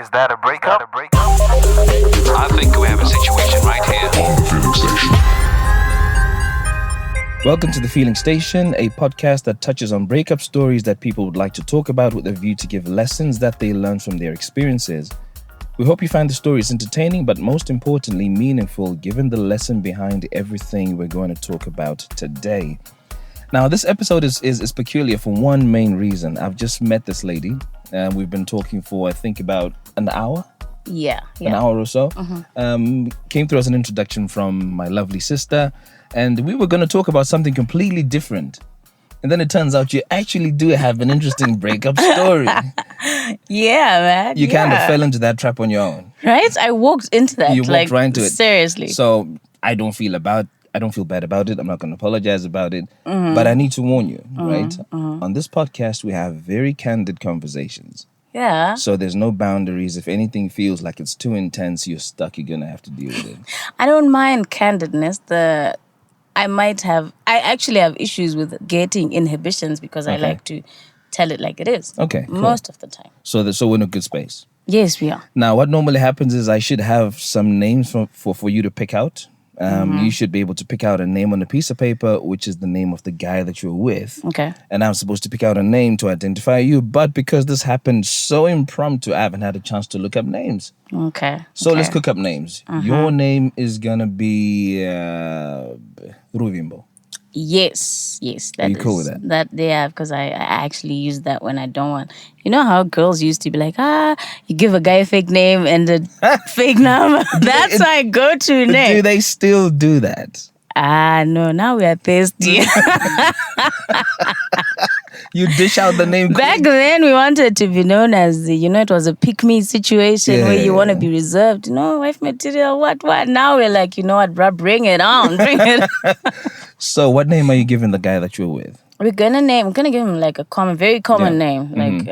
Is that a breakup? I think we have a situation right here. On the Feeling Station. Welcome to The Feeling Station, a podcast that touches on breakup stories that people would like to talk about with a view to give lessons that they learn from their experiences. We hope you find the stories entertaining, but most importantly, meaningful, given the lesson behind everything we're going to talk about today. Now, this episode is peculiar for one main reason. I've just met this lady, and we've been talking for, I think, about an hour. Yeah. An hour or so. Came through as an introduction from my lovely sister, and we were going to talk about something completely different. And then it turns out you actually do have an interesting breakup story. Yeah, man. You kind of fell into that trap on your own. Right? I walked into that. You walked right into it. Seriously. So I don't feel bad about it. I'm not going to apologize about it. But I need to warn you, right? On this podcast, we have very candid conversations. Yeah. So there's no boundaries. If anything feels like it's too intense, you're stuck. You're going to have to deal with it. I don't mind candidness. I actually have issues with getting inhibitions because I like to tell it like it is. Okay, cool. Most of the time. So we're in a good space. Yes, we are. Now, what normally happens is I should have some names for you to pick out. You should be able to pick out a name on a piece of paper, which is the name of the guy that you're with. Okay. And I'm supposed to pick out a name to identify you. But because this happened so impromptu, I haven't had a chance to look up names. Okay. So let's cook up names. Your name is going to be Ruvimbo. Yes. Are you cool with that? Yeah, because I actually use that when I don't want. You know how girls used to be like, you give a guy a fake name and a fake number. That's my go-to name. Do they still do that? No, now we are thirsty. You dish out the name. Back then, we wanted to be known as, it was a pick-me situation where you want to be reserved. Wife material, what? Now we're like, you know what, bruh, bring it on. So what name are you giving the guy that you're with? I'm gonna give him like a very common name, like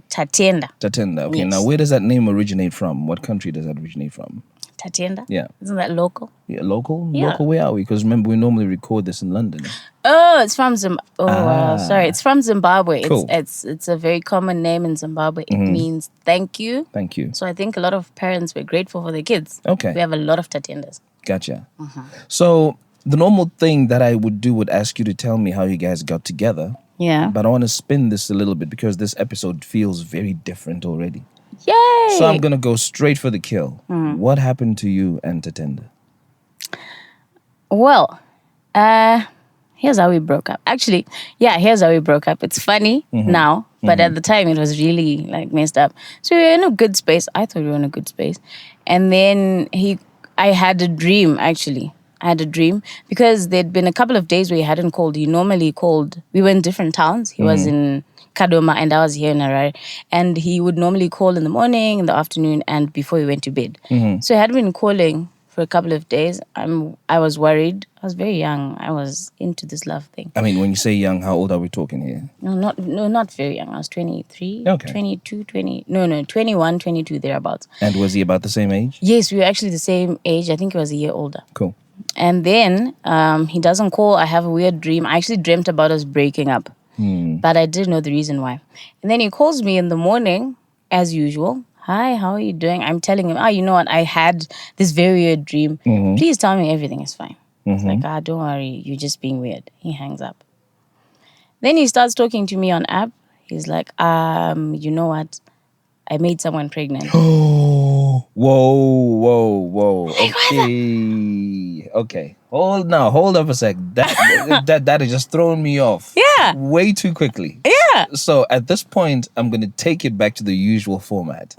Tatenda. Tatenda, okay. Yes. Now, where does that name originate from? What country does that originate from? Tatenda? Yeah. Isn't that local? Yeah, local? Yeah. Local, where are we? Because remember, we normally record this in London. Oh, it's from Zimbabwe. It's from Zimbabwe. Cool. It's a very common name in Zimbabwe. It means thank you. Thank you. So I think a lot of parents were grateful for their kids. Okay. We have a lot of Tatendas. Gotcha. So the normal thing that I would ask you to tell me how you guys got together. Yeah. But I want to spin this a little bit because this episode feels very different already. Yay! So I'm going to go straight for the kill. What happened to you and Tatenda? Well, here's how we broke up. Actually, here's how we broke up. It's funny now, but at the time it was really like messed up. So we were in a good space. I thought we were in a good space. And then I had a dream, actually. I had a dream because there'd been a couple of days where he hadn't called. He normally called. We were in different towns. He was in Kadoma and I was here in Harare. And he would normally call in the morning, in the afternoon, and before he went to bed. So he had been calling for a couple of days. I was worried. I was very young. I was into this love thing. I mean, when you say young, how old are we talking here? No, not very young. I was 23, Okay. 22, 21, 22, thereabouts. And was he about the same age? Yes, we were actually the same age. I think he was a year older. Cool. And then he doesn't call. I have a weird dream. I actually dreamt about us breaking up. But I didn't know the reason why. And then he calls me in the morning, as usual. Hi, how are you doing? I'm telling him, you know what? I had this very weird dream. Please tell me everything is fine. It's like, don't worry. You're just being weird. He hangs up. Then he starts talking to me on app. He's like, you know what? I made someone pregnant. Oh, whoa. Okay. Hold up a sec. That is just throwing me off. Yeah. Way too quickly. Yeah. So at this point, I'm going to take it back to the usual format.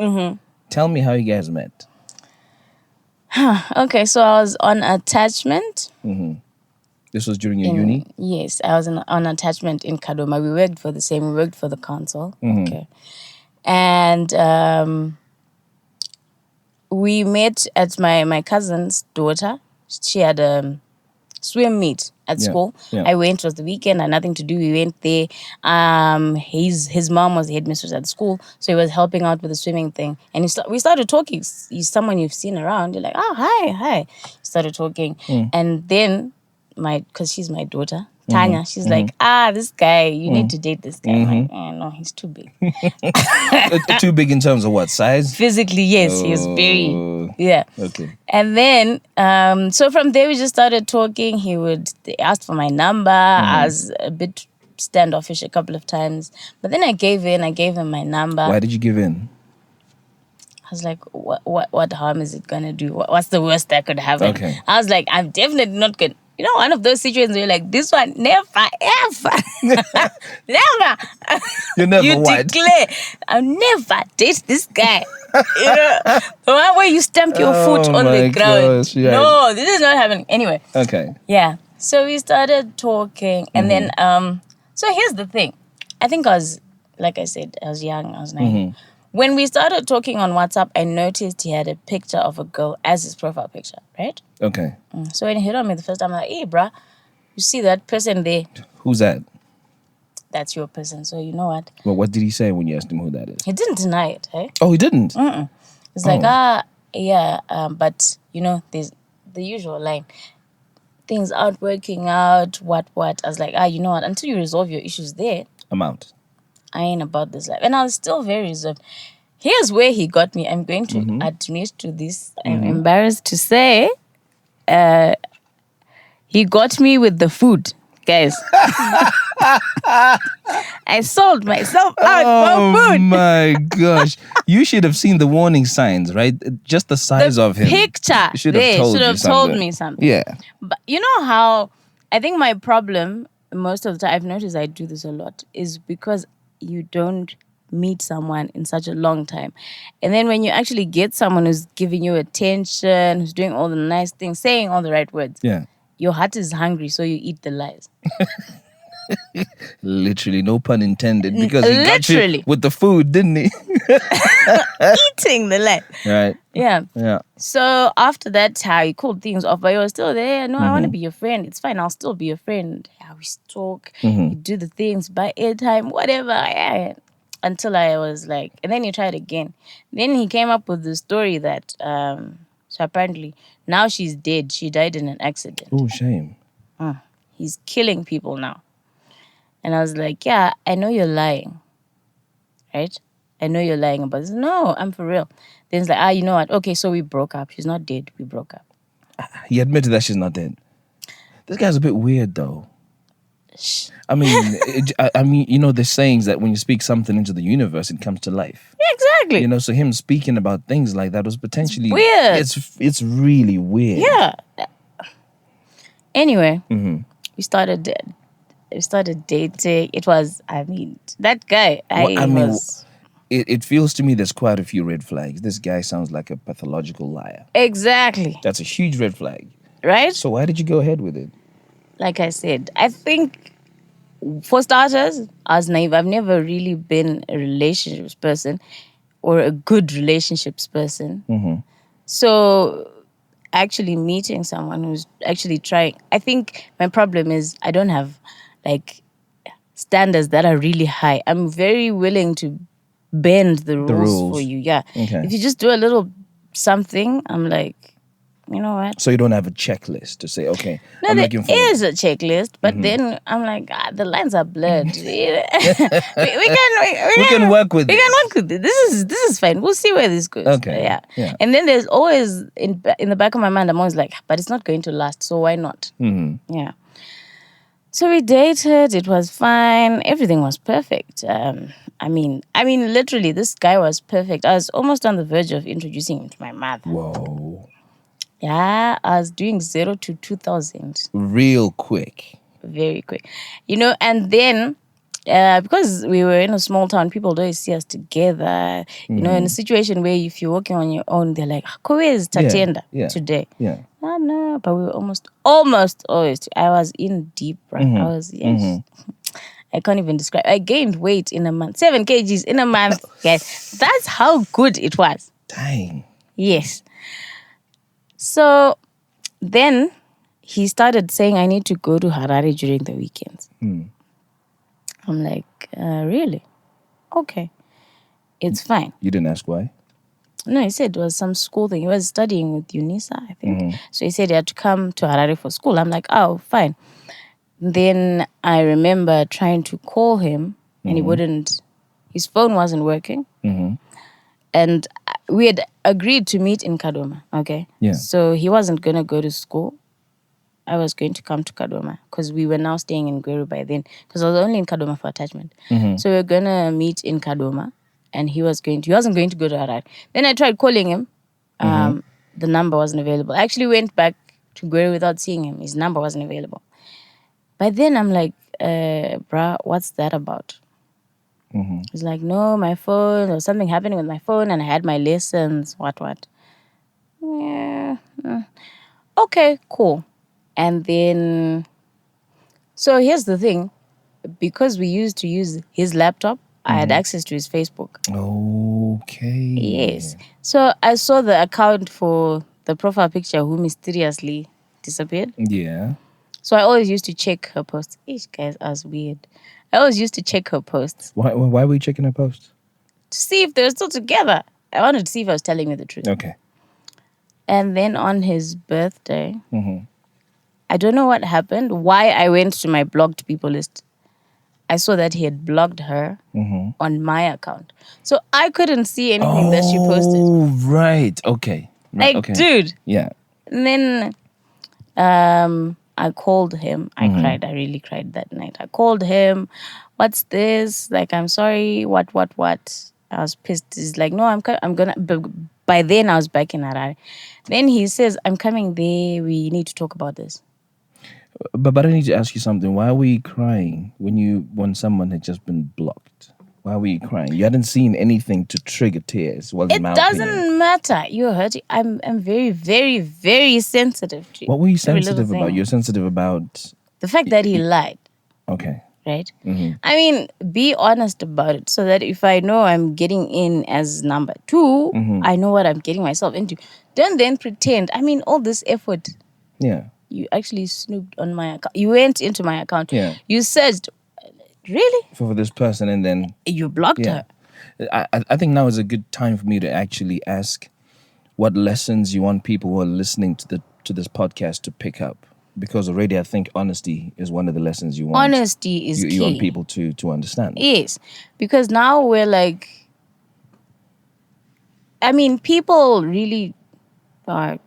Tell me how you guys met. Okay, so I was on attachment. This was during your uni? Yes, I was on attachment in Kadoma. We worked for the council. Okay. And we met at my cousin's daughter. She had a swim meet at school. Yeah. I went. It was the weekend. I had nothing to do. We went there. His mom was the headmistress at the school, so he was helping out with the swimming thing. And we started talking. He's someone you've seen around. You're like, oh, hi. Started talking. And then, because she's my daughter, Tanya. She's like, this guy, you need to date this guy. I'm like, no, he's too big. Too big in terms of what size? Physically, yes, he's very, yeah. Okay. And then, so from there we just started talking. They asked for my number. I was a bit standoffish a couple of times, but then I gave him my number. Why did you give in? I was like, what harm is it gonna do? What's the worst that could happen? Okay. I was like, I'm definitely not gonna. You know, one of those situations where you're like, this one, never, ever, never. You never what? Declare, I'll never date this guy. You know, the one where you stamp your foot on the ground. Gosh, yeah. No, this is not happening. Anyway. Okay. Yeah. So we started talking, and then, so here's the thing. I think like I said, I was young, I was naive. When we started talking on WhatsApp, I noticed he had a picture of a girl as his profile picture, right? Okay. So when he hit on me the first time, I'm like, hey, bruh, you see that person there? Who's that? That's your person. So you know what? Well, what did he say when you asked him who that is? He didn't deny it, hey? Oh, he didn't? It's like, yeah, but, you know, there's the usual line. Things aren't working out, what. I was like, you know what? Until you resolve your issues there, I'm out. I ain't about this life. And I was still very reserved. Here's where he got me. I'm going to admit to this. I'm embarrassed to say. He got me with the food, guys. I sold myself out for food. Oh my gosh. You should have seen the warning signs, right? Just the size of him. Picture should there have should have told me something. Yeah. But you know how I think my problem most of the time, I've noticed I do this a lot, is because you don't meet someone in such a long time. And then when you actually get someone who's giving you attention, who's doing all the nice things, saying all the right words, Yeah. your heart is hungry, so you eat the lies. Literally, no pun intended, because he got Literally. you with the food, didn't he? Eating the lies. Right. Yeah. Yeah. So after that, how he called things off, but he was still there. No, I want to be your friend. It's fine. I'll still be your friend. Yeah, we talk. We do the things, buy airtime, whatever. Yeah. Until I was like, and then he tried again. Then he came up with the story that, so apparently now she's dead. She died in an accident. Oh, shame. He's killing people now. And I was like, yeah, I know you're lying. Right? I know you're lying about this. No, I'm for real. Then it's like, you know what? Okay, so we broke up. She's not dead. We broke up. He admitted that she's not dead. This guy's a bit weird, though. I mean, you know, there's sayings that when you speak something into the universe, it comes to life. Yeah, exactly. You know, so him speaking about things like that was potentially weird. It's really weird. Yeah. Anyway, we started dating. It was, that guy. It feels to me there's quite a few red flags. This guy sounds like a pathological liar. Exactly. That's a huge red flag. Right? So why did you go ahead with it? Like I said, I think, for starters, I was naive. I've never really been a relationships person or a good relationships person. So actually meeting someone who's actually trying, I think my problem is I don't have like standards that are really high. I'm very willing to bend the rules for you. Yeah. Okay. If you just do a little something, I'm like, you know what? So you don't have a checklist to say, okay, No, I'm there looking for... is a checklist, but then I'm like, the lines are blurred. we can work with it. We it. can work with it. This is fine. We'll see where this goes. Okay. Yeah. And then there's always, in the back of my mind, I'm always like, but it's not going to last, so why not? Yeah. So we dated. It was fine. Everything was perfect. I mean, literally, this guy was perfect. I was almost on the verge of introducing him to my mother. Whoa. Yeah, I was doing 0 to 2,000. Real quick. Very quick. You know, and then, because we were in a small town, people don't see us together. You know, in a situation where if you're working on your own, they're like, where's Tatienda today? Yeah. No, but we were almost always. I was in deep, right? I was, yes. I can't even describe. I gained weight in a month. 7 kgs in a month. Guys, that's how good it was. Dang. Yes. So then he started saying, I need to go to Harare during the weekends. I'm like, really? Okay. It's fine. You didn't ask why? No, he said it was some school thing. He was studying with UNISA, I think. So he said he had to come to Harare for school. I'm like, oh, fine. Then I remember trying to call him and he wouldn't, his phone wasn't working. And we had agreed to meet in Kadoma, okay? Yeah. So he wasn't going to go to school. I was going to come to Kadoma because we were now staying in Gweru by then because I was only in Kadoma for attachment. So we were going to meet in Kadoma and he wasn't going to go to Harare. Then I tried calling him. The number wasn't available. I actually went back to Gweru without seeing him. His number wasn't available. By then I'm like, bruh, what's that about? He's like, no, my phone, there was something happening with my phone and I had my lessons, what. Yeah. Okay, cool. And then, so here's the thing. Because we used to use his laptop, I had access to his Facebook. Okay. Yes. So I saw the account for the profile picture who mysteriously disappeared. Yeah. So I always used to check her posts. Eesh, guys, I was weird. I always used to check her posts Why were you checking her post? to see if they were still together. I wanted to see if I was telling me the truth. Okay. And then on his birthday, I don't know what happened, why I went to my blocked people list. I saw that he had blocked her on my account. So I couldn't see anything that she posted. Oh, right. Okay. Right. Like, okay. dude. Yeah. And then I called him. I cried. I really cried that night. I called him. What's this? Like, I'm sorry. What? I was pissed. He's like, no, I'm gonna. By then, I was back in Harare. Then he says, I'm coming there. We need to talk about this. But I need to ask you something. Why were you crying when someone had just been blocked? Why were you crying? You hadn't seen anything to trigger tears. It doesn't matter. You're hurting. I'm very, very, very sensitive to What were you every little sensitive about? thing. You're sensitive about. The fact that he lied, Okay. right? I mean, be honest about it so that if I know I'm getting in as number 2, I know what I'm getting myself into. Don't then pretend. I mean, all this effort. Yeah. You actually snooped on my account. You went into my account. Yeah. You searched. Really? For this person, and then You blocked yeah. her. I think now is a good time for me to actually ask what lessons you want people who are listening to this podcast to pick up, because already I think honesty is one of the lessons you want. Honesty is key. You want people to understand. Yes, because now we're like, I mean, people really are,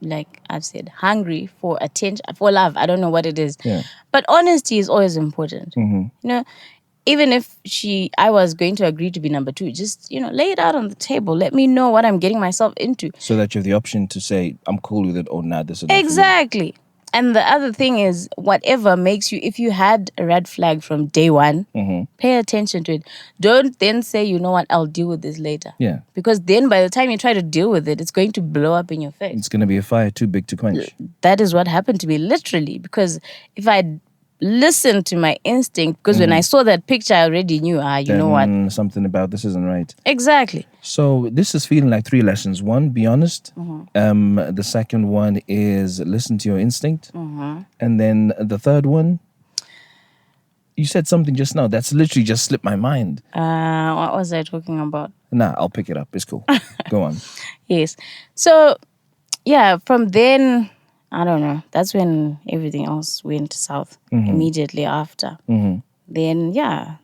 like I've said, hungry for attention, for love. I don't know what it is. Yeah. But honesty is always important. You know, even if I was going to agree to be number 2, just, lay it out on the table. Let me know what I'm getting myself into. So that you have the option to say, I'm cool with it, or nah, this is not for me. Exactly. And the other thing is, whatever makes you, if you had a red flag from day one, pay attention to it. Don't then say, you know what, I'll deal with this later. Yeah. Because then by the time you try to deal with it, it's going to blow up in your face. It's going to be a fire too big to quench. That is what happened to me, literally. Because if I listened to my instinct, because when I saw that picture, I already knew, you know what? Something about this isn't right. Exactly. So this is feeling like 3 lessons. 1, be honest. The second one is listen to your instinct. And then the third one, you said something just now that's literally just slipped my mind. What was I talking about? Nah, I'll pick it up. It's cool. Go on. Yes. So, yeah, from then, I don't know. That's when everything else went south immediately after. Then, yeah,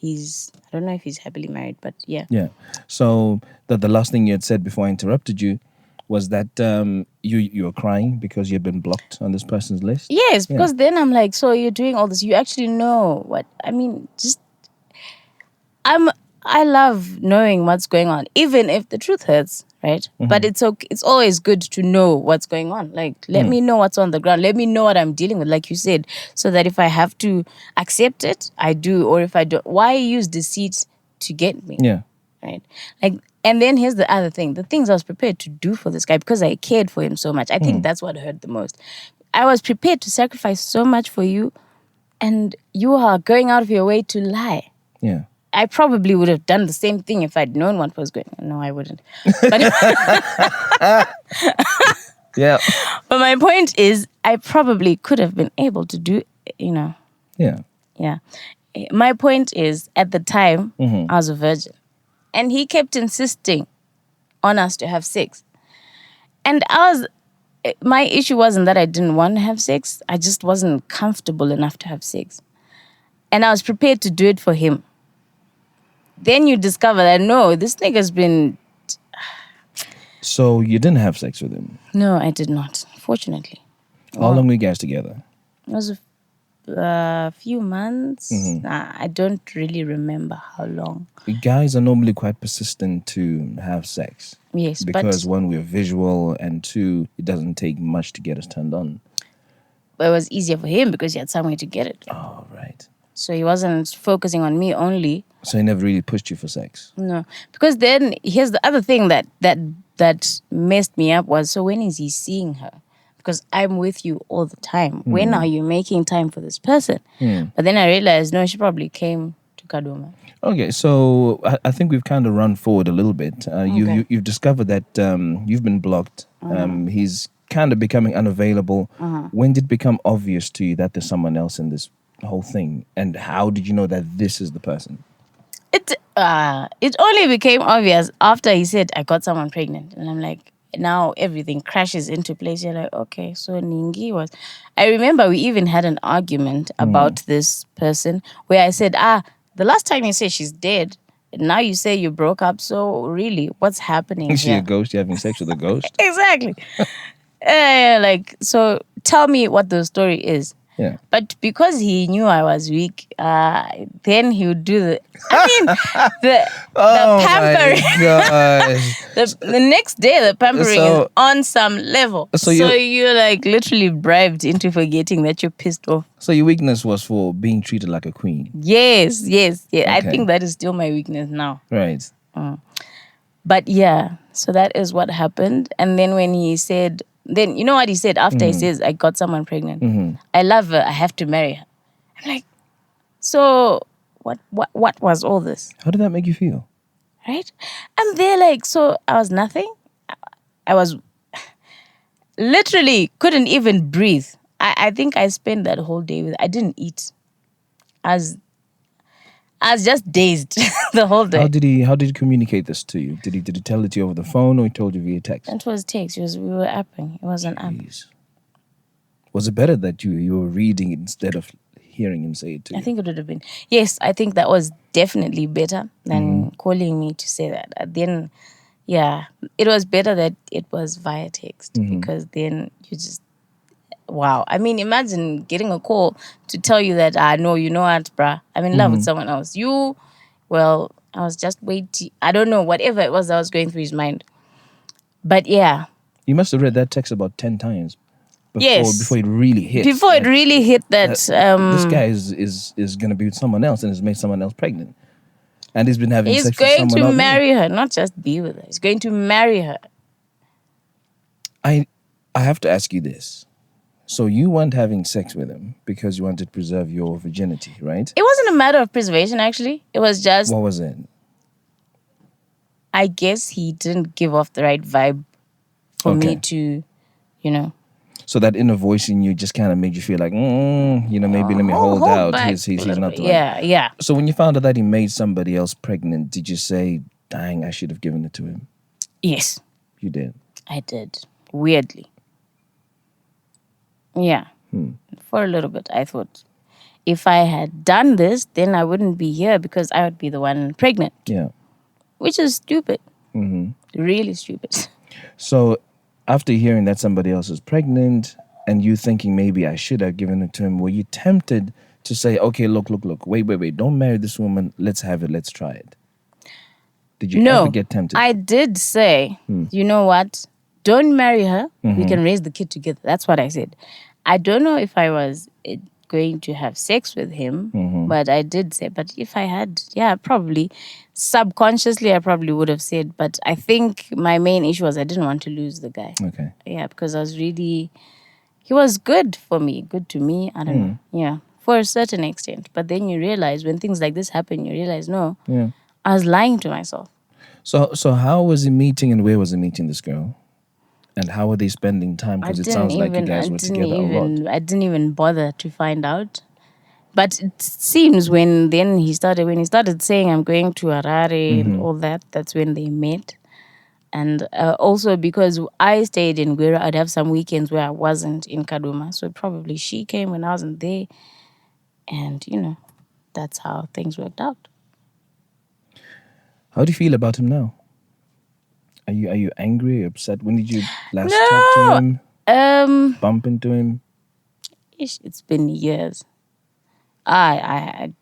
I don't know if he's happily married, but yeah. Yeah. So the last thing you had said before I interrupted you was that you were crying because you'd been blocked on this person's list? Yes, because then I'm like, so you're doing all this. You actually know what, I mean, I love knowing what's going on, even if the truth hurts, right? But it's okay. It's always good to know what's going on. Like, let me know what's on the ground. Let me know what I'm dealing with, like you said, so that if I have to accept it, I do. Or if I don't, why use deceit to get me? Yeah. Right? Like, and then here's the other thing. The things I was prepared to do for this guy because I cared for him so much. I think that's what hurt the most. I was prepared to sacrifice so much for you, and you are going out of your way to lie. Yeah. I probably would have done the same thing if I'd known what was going on. No, I wouldn't. But, Yeah. but my point is, I probably could have been able to do, Yeah. yeah. My point is, at the time, I was a virgin. And he kept insisting on us to have sex. And my issue wasn't that I didn't want to have sex. I just wasn't comfortable enough to have sex. And I was prepared to do it for him. Then you discover that, no, this nigga's been... So you didn't have sex with him? No, I did not, fortunately. How long were you guys together? It was a few months. Mm-hmm. I don't really remember how long. Guys are normally quite persistent to have sex. Yes, Because one, we're visual, and two, it doesn't take much to get us turned on. but it was easier for him because he had somewhere to get it. Oh, right. So he wasn't focusing on me only. So he never really pushed you for sex? No, because then here's the other thing that messed me up was, so when is he seeing her? Because I'm with you all the time. When are you making time for this person? But then I realized, no, she probably came to Kaduma. Okay, so I think we've kind of run forward a little bit. You've discovered that you've been blocked. He's kind of becoming unavailable. When did it become obvious to you that there's someone else in this whole thing? And how did you know that this is the person? It only became obvious after he said, I got someone pregnant. And I'm like, now everything crashes into place. You're like, okay, so Ningi was... I remember we even had an argument about this person where I said, the last time you said she's dead, now you say you broke up. So really, what's happening Is she here? a ghost? You having sex with a ghost? Exactly. So tell me what the story is. Yeah. But because he knew I was weak, then he would do the... I mean, the pampering. The next day, the pampering is on some level. So you're like literally bribed into forgetting that you're pissed off. So your weakness was for being treated like a queen? Yes. I Okay. think that is still my weakness now. Right. But yeah, so that is what happened. And then when he said... Then you know what he said after he says, I got someone pregnant. I love her. I have to marry her. I'm like, so what was all this? How did that make you feel? Right? And they're like, so I was nothing. I was literally couldn't even breathe. I think I spent that whole day I didn't eat. I was just dazed the whole day. How did he communicate this to you? Did he tell it to you over the phone or he told you via text? It was text. We were apping. It was an app. Jeez. Was it better that you were reading it instead of hearing him say it to you? I think it would have been. Yes, I think that was definitely better than calling me to say that. Then, yeah, it was better that it was via text because then you just, wow. I mean, imagine getting a call to tell you that, no, you know what, bruh, I'm in love with someone else. Well, I was just waiting. I don't know, whatever it was that was going through his mind. But yeah. You must have read that text about 10 times. Yes. Before it really hit. Before it really hit that... this guy is going to be with someone else and has made someone else pregnant. And he's been having he's sex with someone going else. to marry her, not just be with her. He's going to marry her. I have to ask you this. So you weren't having sex with him because you wanted to preserve your virginity, right? It wasn't a matter of preservation, actually. It was just... What was it? I guess he didn't give off the right vibe for me to, So that inner voice in you just kind of made you feel like, maybe let me hold out. back He's not the right. Yeah. So when you found out that he made somebody else pregnant, did you say, dang, I should have given it to him? Yes, You did. I did. Weirdly. Yeah. For a little bit, I thought if I had done this, then I wouldn't be here because I would be the one pregnant. Yeah. Which is stupid. Really stupid. So after hearing that somebody else is pregnant and you thinking maybe I should have given it to him, were you tempted to say, okay, look, wait, don't marry this woman. Let's have it. Let's try it. Did you ever get tempted? I did say, you know what? Don't marry her. We can raise the kid together. That's what I said. I don't know if I was going to have sex with him, but I did say, but if I had, probably subconsciously, I probably would have said, but I think my main issue was I didn't want to lose the guy. Okay. Yeah, because he was good for me, good to me. I don't know. Yeah, for a certain extent. But then you realize when things like this happen, you realize, no, I was lying to myself. So how was he meeting and where was he meeting this girl? And how were they spending time? Because it sounds like you guys were together a lot. I didn't even bother to find out. But it seems when he started saying I'm going to Harare and all that, that's when they met. And also because I stayed in Gwera, I'd have some weekends where I wasn't in Kaduma. So probably she came when I wasn't there. And, that's how things worked out. How do you feel about him now? Are you angry or upset? When did you last talk to him? Bump into him? It's been years. I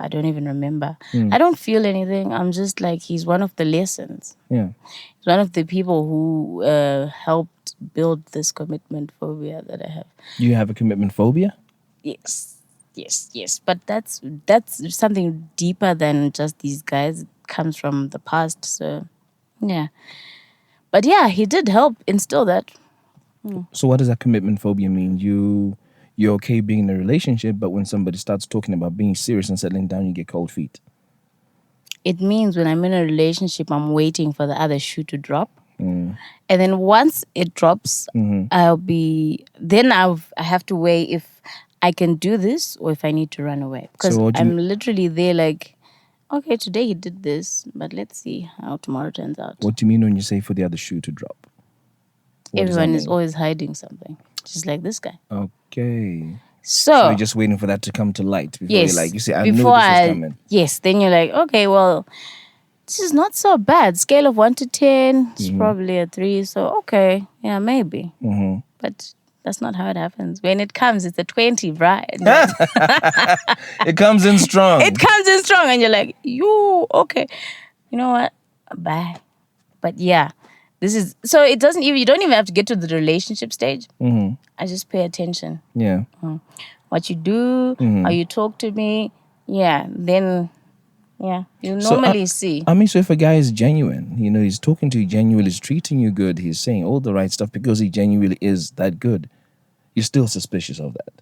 don't even remember. I don't feel anything. I'm just like, he's one of the lessons. Yeah. He's one of the people who helped build this commitment phobia that I have. You have a commitment phobia? Yes. But that's something deeper than just these guys. It comes from the past. So, yeah. But yeah, he did help instill that. So what does that commitment phobia mean? You're okay being in a relationship, but when somebody starts talking about being serious and settling down, you get cold feet. It means when I'm in a relationship, I'm waiting for the other shoe to drop. And then once it drops, I have to weigh if I can do this or if I need to run away. Because I'm literally there like, okay, today he did this, but let's see how tomorrow turns out. What do you mean when you say for the other shoe to drop? Everyone is always hiding something, just like this guy. Okay. So you're just waiting for that to come to light before yes, you say, I knew this was coming. Yes, then you're like, okay, well, this is not so bad. Scale of 1 to 10, it's probably a 3. So, okay, yeah, maybe. But that's not how it happens. When it comes, it's a 20, right? It comes in strong. It comes in strong, and you're like, okay. You know what? Bye. But yeah, so it doesn't even, you don't even have to get to the relationship stage. I just pay attention. Yeah. What you do, how you talk to me. Yeah, then, yeah, you normally see. I mean, so if a guy is genuine, he's talking to you genuinely, he's treating you good, he's saying all the right stuff because he genuinely is that good, you're still suspicious of that.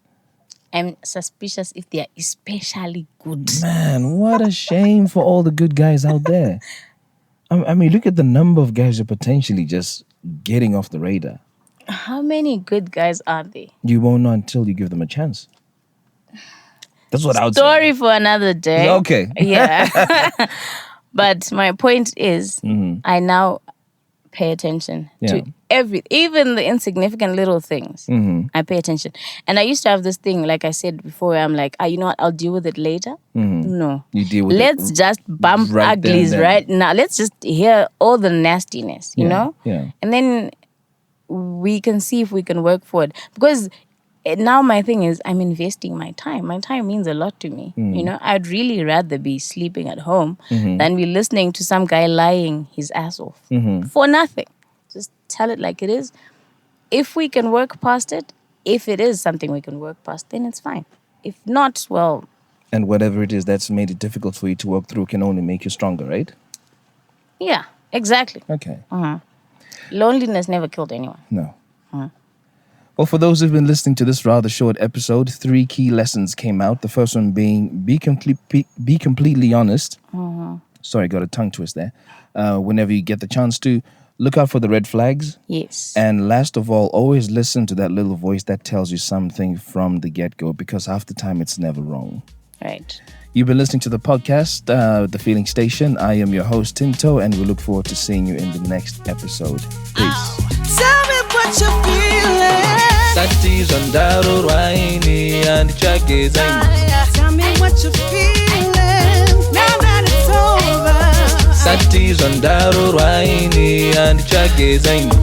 I'm suspicious if they are especially good. Man, what a shame for all the good guys out there. I mean, look at the number of guys who are potentially just getting off the radar. How many good guys are there? You won't know until you give them a chance. That's what I would say. Story for another day. Okay. Yeah. But my point is, I now pay attention to even the insignificant little things. I pay attention. And I used to have this thing, like I said before, where I'm like, you know what, I'll deal with it later. No. You deal with Let's just bump right uglies right now. Let's just hear all the nastiness, you know? Yeah. And then we can see if we can work forward. Because now my thing is, I'm investing my time. My time means a lot to me. I'd really rather be sleeping at home than be listening to some guy lying his ass off for nothing. Just tell it like it is. If we can work past it, if it is something we can work past, then it's fine. If not, well... And whatever it is that's made it difficult for you to work through can only make you stronger, right? Yeah, exactly. Okay. Loneliness never killed anyone. No. Well, for those who've been listening to this rather short episode, 3 key lessons came out. The first one being be completely honest. Sorry, got a tongue twist there. Whenever you get the chance to, look out for the red flags. Yes. And last of all, always listen to that little voice that tells you something from the get-go, because half the time it's never wrong. Right. You've been listening to the podcast, The Feeling Station. I am your host, Tinto, and we look forward to seeing you in the next episode. Peace. Tell me what you're feeling. Satis on Daro Raini and Chake Tell me what you're feeling. Now that it's over. Satis on Daro Raini and Chake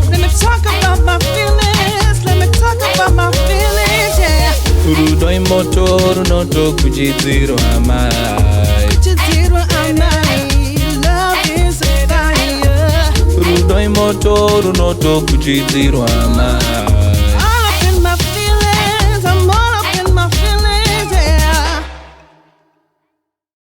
Let me talk about my feelings. Let me talk about my feelings, yeah. Urudoi motoru noto kujidziro amai. Kujidziro amai. Love is a fire. Urudoi motoru noto kujidziro amai.